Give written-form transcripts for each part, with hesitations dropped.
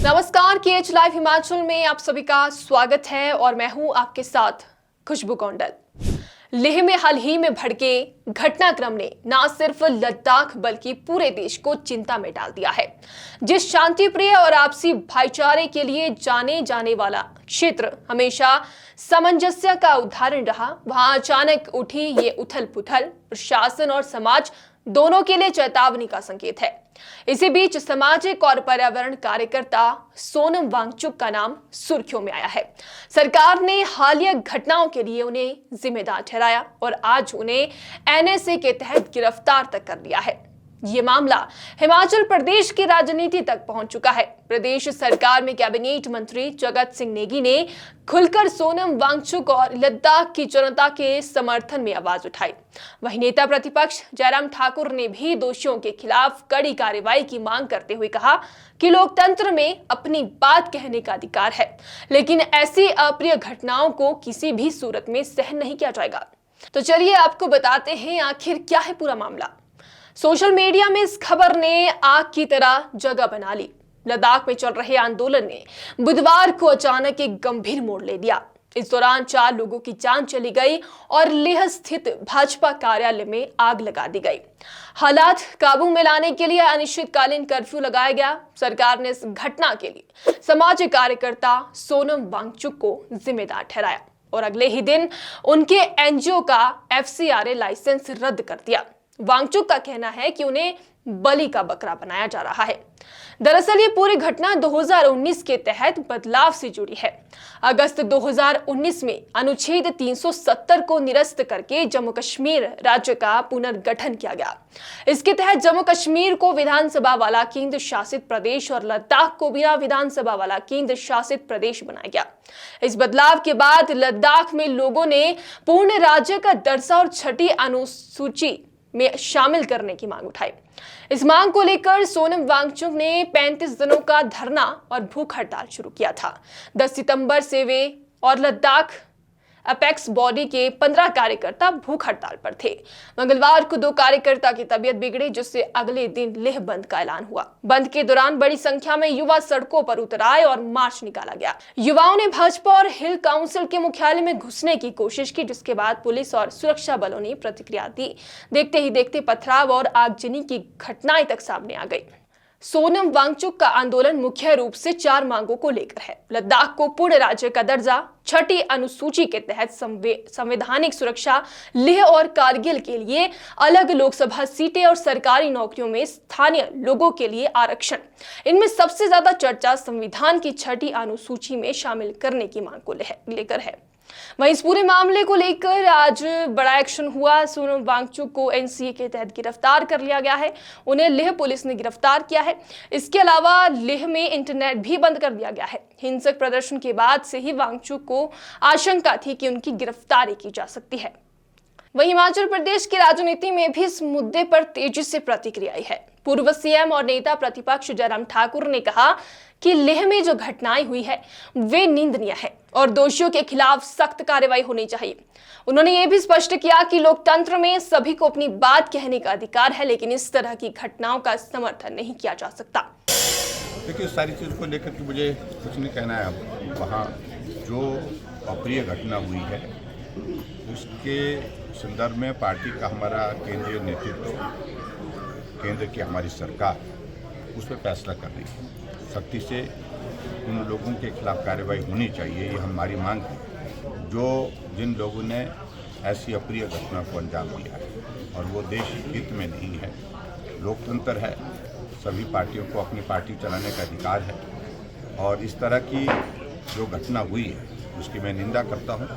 नमस्कार, KH live Himachal में आप सभी का स्वागत है और मैं हूं आपके साथ खुशबू कौंडल। लेह में हाल ही में भड़के घटनाक्रम ने न सिर्फ लद्दाख बल्कि पूरे देश को चिंता में डाल दिया है। जिस शांति प्रिय और आपसी भाईचारे के लिए जाने जाने वाला क्षेत्र हमेशा सामंजस्य का उदाहरण रहा, वहां अचानक उठी ये उथल पुथल प्रशासन और समाज दोनों के लिए चेतावनी का संकेत है। इसी बीच सामाजिक और पर्यावरण कार्यकर्ता सोनम वांगचुक का नाम सुर्खियों में आया है। सरकार ने हालिया घटनाओं के लिए उन्हें जिम्मेदार ठहराया और आज उन्हें NSA के तहत गिरफ्तार तक कर लिया है। ये मामला हिमाचल प्रदेश की राजनीति तक पहुंच चुका है। प्रदेश सरकार में कैबिनेट मंत्री जगत सिंह नेगी ने खुलकर सोनम वांगचुक और लद्दाख की जनता के समर्थन में आवाज उठाई। वहीं नेता प्रतिपक्ष जयराम ठाकुर ने भी दोषियों के खिलाफ कड़ी कार्रवाई की मांग करते हुए कहा कि लोकतंत्र में अपनी बात कहने का अधिकार है, लेकिन ऐसी अप्रिय घटनाओं को किसी भी सूरत में सहन नहीं किया जाएगा। तो चलिए आपको बताते हैं आखिर क्या है पूरा मामला। सोशल मीडिया में इस खबर ने आग की तरह जगह बना ली। लद्दाख में चल रहे आंदोलन ने बुधवार को अचानक एक गंभीर मोड़ ले लिया। इस दौरान 4 लोगों की जान चली गई और लेह स्थित भाजपा कार्यालय में आग लगा दी गई। हालात काबू में लाने के लिए अनिश्चितकालीन कर्फ्यू लगाया गया। सरकार ने इस घटना के लिए सामाजिक कार्यकर्ता सोनम वांगचुक को जिम्मेदार ठहराया और अगले ही दिन उनके NGO का FCRA लाइसेंस रद्द कर दिया। वांगचुक का कहना है कि उन्हें बलि का बकरा बनाया जा रहा है। दरअसल ये पूरी घटना 2019 के तहत बदलाव से जुड़ी है। अगस्त 2019 में अनुच्छेद 370 को निरस्त करके जम्मू कश्मीर राज्य का पुनर्गठन किया गया। इसके तहत जम्मू कश्मीर को विधानसभा वाला केंद्र शासित प्रदेश और लद्दाख को बिना विधानसभा वाला केंद्र शासित प्रदेश बनाया गया। इस बदलाव के बाद लद्दाख में लोगों ने पूर्ण राज्य का दर्जा और 6ठी अनुसूची में शामिल करने की मांग उठाई। इस मांग को लेकर सोनम वांगचुक ने 35 दिनों का धरना और भूख हड़ताल शुरू किया था। 10 सितंबर से वे और लद्दाख अपेक्स बॉडी के 15 कार्यकर्ता भूख हड़ताल पर थे। मंगलवार को 2 कार्यकर्ता की तबीयत बिगड़ी, जिससे अगले दिन लेह बंद का ऐलान हुआ। बंद के दौरान बड़ी संख्या में युवा सड़कों पर उतर आए और मार्च निकाला गया। युवाओं ने भाजपा और हिल काउंसिल के मुख्यालय में घुसने की कोशिश की, जिसके बाद पुलिस और सुरक्षा बलों ने प्रतिक्रिया दी। देखते ही देखते पथराव और आगजनी की घटनाएं तक सामने आ गई। सोनम वांगचुक का आंदोलन मुख्य रूप से 4 मांगों को लेकर है। लद्दाख को पूर्ण राज्य का दर्जा, 6ठी अनुसूची के तहत संवैधानिक सुरक्षा, लेह और कारगिल के लिए अलग लोकसभा सीटें और सरकारी नौकरियों में स्थानीय लोगों के लिए आरक्षण। इनमें सबसे ज्यादा चर्चा संविधान की 6ठी अनुसूची में शामिल करने की मांग को लेकर है। वहीं इस पूरे मामले को लेकर आज बड़ा एक्शन हुआ। सोनम वांगचुक को NCA के तहत गिरफ्तार कर लिया गया है। उन्हें लेह पुलिस ने गिरफ्तार किया है। इसके अलावा लेह में इंटरनेट भी बंद कर दिया गया है। हिंसक प्रदर्शन के बाद से ही वांगचुक को आशंका थी कि उनकी गिरफ्तारी की जा सकती है। वहीं हिमाचल प्रदेश की राजनीति में भी इस मुद्दे पर तेजी से प्रतिक्रिया आई है। पूर्व CM और नेता प्रतिपक्ष जयराम ठाकुर ने कहा कि लेह में जो घटनाएं हुई है वे निंदनीय है और दोषियों के खिलाफ सख्त कार्रवाई होनी चाहिए। उन्होंने ये भी स्पष्ट किया कि लोकतंत्र में सभी को अपनी बात कहने का अधिकार है, लेकिन इस तरह की घटनाओं का समर्थन नहीं किया जा सकता। देखिए, सारी चीज़ को लेकर के मुझे कुछ नहीं कहना है। वहाँ जो अप्रिय घटना हुई है उसके संदर्भ में पार्टी का हमारा केंद्रीय नेतृत्व, केंद्र की हमारी सरकार उस पर फैसला कर रही है। सख्ती से उन लोगों के खिलाफ कार्रवाई होनी चाहिए, ये हमारी मांग है। जिन लोगों ने ऐसी अप्रिय घटना को अंजाम दिया है और वो देश हित में नहीं है। लोकतंत्र है, सभी पार्टियों को अपनी पार्टी चलाने का अधिकार है और इस तरह की जो घटना हुई है उसकी मैं निंदा करता हूँ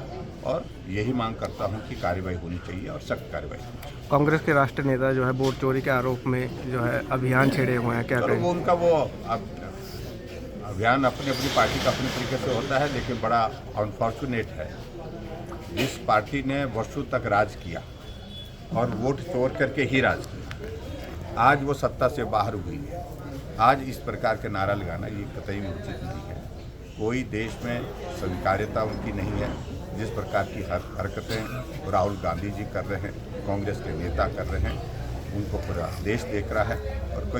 और यही मांग करता हूं कि कार्रवाई होनी चाहिए और सख्त कार्रवाई होनी चाहिए। कांग्रेस के राष्ट्रीय नेता जो है वोट चोरी के आरोप में जो है अभियान छेड़े हुए हैं, क्या करें? वो उनका अभियान अपनी पार्टी का अपने तरीके से होता है, लेकिन बड़ा अनफॉर्चुनेट है इस पार्टी ने वर्षों तक राज किया और वोट चोर करके ही राज किया। आज वो सत्ता से बाहर हुई है। आज इस प्रकार के नारा लगाना ये कतई उचित नहीं है। कोई देश में स्वीकार्यता उनकी नहीं है। जिस प्रकार की हरकतें राहुल गांधी जी कर रहे हैं, कांग्रेस के नेता कर रहे हैं, उनको पूरा देश देख रहा है और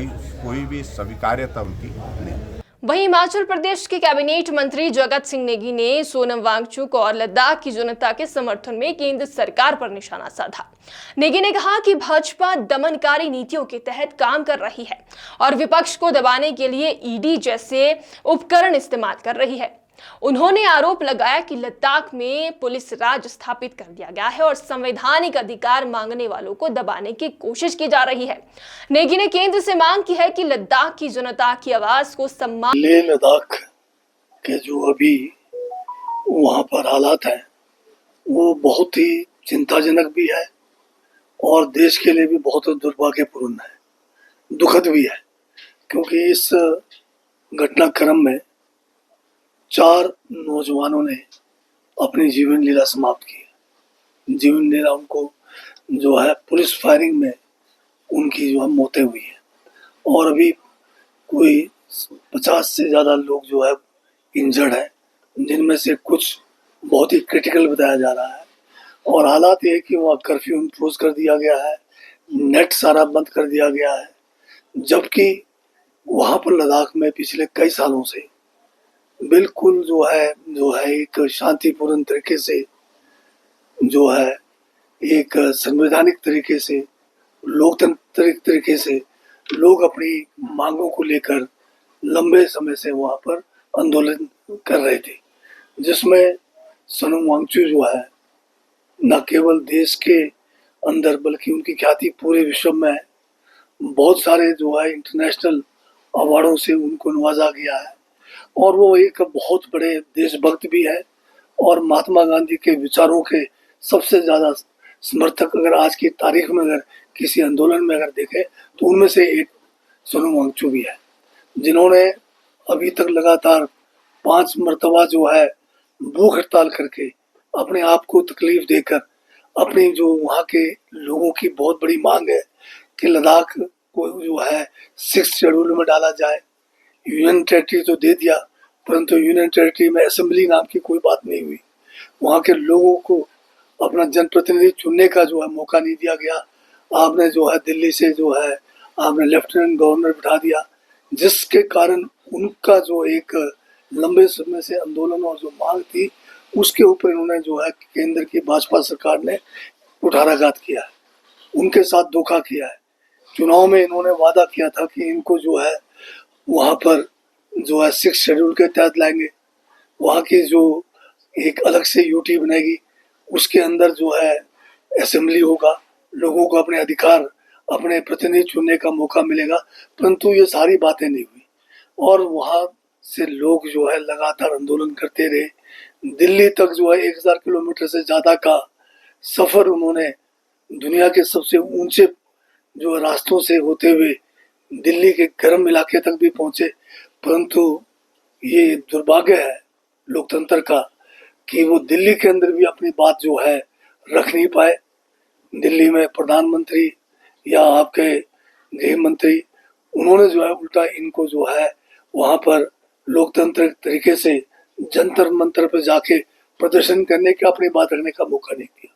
कोई भी स्वीकार्यता उनकी नहीं। वहीं हिमाचल प्रदेश के कैबिनेट मंत्री जगत सिंह नेगी ने सोनम वांगचुक और लद्दाख की जनता के समर्थन में केंद्र सरकार पर निशाना साधा। नेगी ने कहा कि भाजपा दमनकारी नीतियों के तहत काम कर रही है और विपक्ष को दबाने के लिए ईडी जैसे उपकरण इस्तेमाल कर रही है। उन्होंने आरोप लगाया कि लद्दाख में पुलिस राज स्थापित कर दिया गया है और संवैधानिक अधिकार मांगने वालों को दबाने की कोशिश की जा रही है। नेगी ने केंद्र से मांग की है कि लद्दाख की जनता की आवाज को सम्मान। लेह लद्दाख के जो अभी वहाँ पर हालात हैं वो बहुत ही चिंताजनक भी है और देश के लिए भी बहुत दुर्भाग्यपूर्ण है, दुखद भी है, क्योंकि इस घटनाक्रम में 4 नौजवानों ने अपनी जीवन लीला समाप्त की। जीवन लीला उनको जो है पुलिस फायरिंग में उनकी जो है मौतें हुई है और अभी कोई 50 से ज़्यादा लोग जो है इंजर्ड हैं, जिनमें से कुछ बहुत ही क्रिटिकल बताया जा रहा है। और हालात ये है कि वहाँ कर्फ्यू इम्पोज कर दिया गया है, नेट सारा बंद कर दिया गया है, जबकि वहाँ पर लद्दाख में पिछले कई सालों से बिल्कुल जो है एक शांतिपूर्ण तरीके से जो है एक संवैधानिक तरीके से लोकतांत्रिक तरीके से लोग अपनी मांगों को लेकर लंबे समय से वहाँ पर आंदोलन कर रहे थे, जिसमें सोनम वांगचुक जो है न केवल देश के अंदर बल्कि उनकी ख्याति पूरे विश्व में है। बहुत सारे जो है इंटरनेशनल अवार्डों से उनको नवाजा गया है और वो एक बहुत बड़े देशभक्त भी है और महात्मा गांधी के विचारों के सबसे ज़्यादा समर्थक अगर आज की तारीख में अगर किसी आंदोलन में अगर देखें तो उनमें से एक सोनम वांगचुक भी है, जिन्होंने अभी तक लगातार 5 मरतबा जो है भूख हड़ताल करके अपने आप को तकलीफ देकर अपनी जो वहाँ के लोगों की बहुत बड़ी मांग है कि लद्दाख को जो है 6th शेड्यूल में डाला जाए। यूनियन टेरिटरी तो दे दिया, परंतु यूनियन टेरिटरी में असेंबली नाम की कोई बात नहीं हुई। वहाँ के लोगों को अपना जनप्रतिनिधि चुनने का जो है मौका नहीं दिया गया। आपने जो है दिल्ली से जो है आपने लेफ्टिनेंट गवर्नर बिठा दिया, जिसके कारण उनका जो एक लंबे समय से आंदोलन और जो मांग थी उसके ऊपर इन्होंने जो है केंद्र की भाजपा सरकार ने कुठाराघात किया है, उनके साथ धोखा किया है। चुनाव में इन्होंने वादा किया था कि इनको जो है वहाँ पर जो है 6th शेड्यूल के तहत लाएंगे, वहाँ की जो एक अलग से यूटी बनेगी, उसके अंदर जो है असेंबली होगा, लोगों को अपने अधिकार अपने प्रतिनिधि चुनने का मौका मिलेगा, परंतु ये सारी बातें नहीं हुई और वहाँ से लोग जो है लगातार आंदोलन करते रहे। दिल्ली तक जो है 1000 किलोमीटर से ज़्यादा का सफ़र उन्होंने दुनिया के सबसे ऊंचे जो रास्तों से होते हुए दिल्ली के गर्म इलाके तक भी पहुंचे, परंतु ये दुर्भाग्य है लोकतंत्र का कि वो दिल्ली के अंदर भी अपनी बात जो है रख नहीं पाए। दिल्ली में प्रधानमंत्री या आपके गृह मंत्री उन्होंने जो है उल्टा इनको जो है वहाँ पर लोकतंत्र तरीके से जंतर मंतर पर जाके प्रदर्शन करने का अपनी बात रखने का मौका नहीं दिया।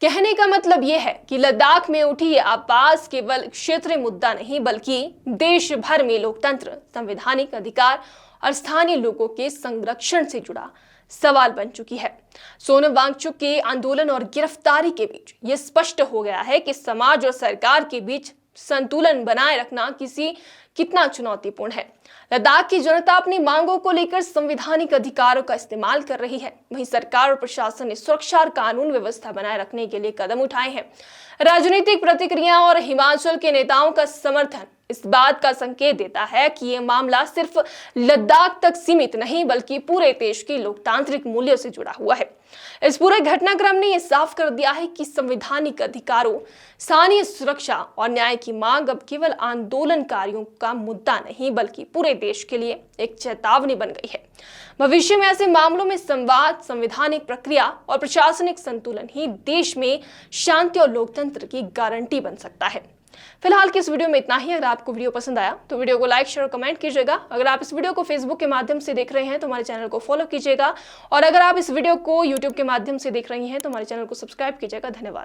कहने का मतलब यह है कि लद्दाख में उठी ये आवाज केवल क्षेत्रीय मुद्दा नहीं बल्कि देश भर में लोकतंत्र, संवैधानिक अधिकार और स्थानीय लोगों के संरक्षण से जुड़ा सवाल बन चुकी है। सोनम वांगचुक के आंदोलन और गिरफ्तारी के बीच ये स्पष्ट हो गया है कि समाज और सरकार के बीच संतुलन बनाए रखना कितना चुनौतीपूर्ण है। लद्दाख की जनता अपनी मांगों को लेकर संवैधानिक अधिकारों का इस्तेमाल कर रही है, वहीं सरकार और प्रशासन ने सुरक्षा और कानून व्यवस्था बनाए रखने के लिए कदम उठाए हैं। राजनीतिक प्रतिक्रिया और हिमाचल के नेताओं का समर्थन इस बात का संकेत देता है कि ये मामला सिर्फ लद्दाख तक सीमित नहीं बल्कि पूरे देश के लोकतांत्रिक मूल्यों से जुड़ा हुआ है। इस पूरे घटनाक्रम ने यह साफ कर दिया है कि संवैधानिक अधिकारों, स्थानीय सुरक्षा और न्याय की मांग अब केवल आंदोलनकारियों का मुद्दा नहीं बल्कि पूरे देश के लिए एक चेतावनी बन गई है। भविष्य में ऐसे मामलों में संवाद, संवैधानिक प्रक्रिया और प्रशासनिक संतुलन ही देश में शांति और लोकतंत्र की गारंटी बन सकता है। फिलहाल की इस वीडियो में इतना ही। अगर आपको वीडियो पसंद आया तो वीडियो को लाइक, शेयर और कमेंट कीजिएगा। अगर आप इस वीडियो को फेसबुक के माध्यम से देख रहे हैं तो हमारे चैनल को फॉलो कीजिएगा और अगर आप इस वीडियो को यूट्यूब के माध्यम से देख रही हैं तो हमारे चैनल को सब्सक्राइब कीजिएगा। धन्यवाद।